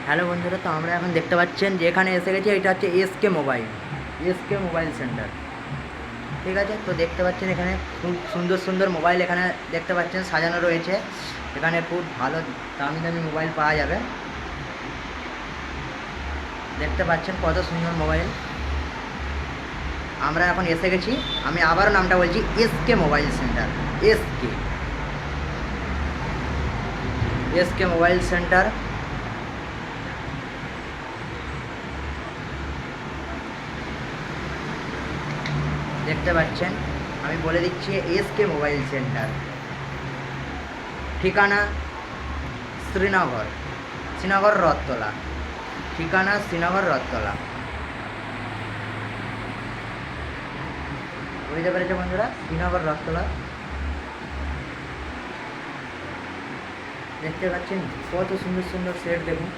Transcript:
Hello বন্ধুরা, তো আমরা এখন দেখতে পাচ্ছেন যে এখানে এসে গেছি। এটা হচ্ছে এসকে মোবাইল সেন্টার। ঠিক আছে, তো দেখতে পাচ্ছেন এখানে খুব সুন্দর সুন্দর মোবাইল এখানে দেখতে পাচ্ছেন সাজানো রয়েছে। এখানে খুব ভালো দামি দামি মোবাইল পাওয়া যাবে। দেখতে পাচ্ছেন কত সুন্দর মোবাইল। আমরা এখন এসে গেছি, আমি আবারও নামটা বলছি, SK mobile centre. SK SK mobile centre. দেখতে পাচ্ছেন, আমি বলে দিচ্ছি, এসকে মোবাইল সেন্টার, ঠিকানা শ্রীনগর রথতলা। ঠিকানা শ্রীনগর রথতলা। বুঝতে পেরেছে বন্ধুরা? শ্রীনগর রথতলা। দেখতে পাচ্ছেন কত সুন্দর সুন্দর সেট, দেখুন।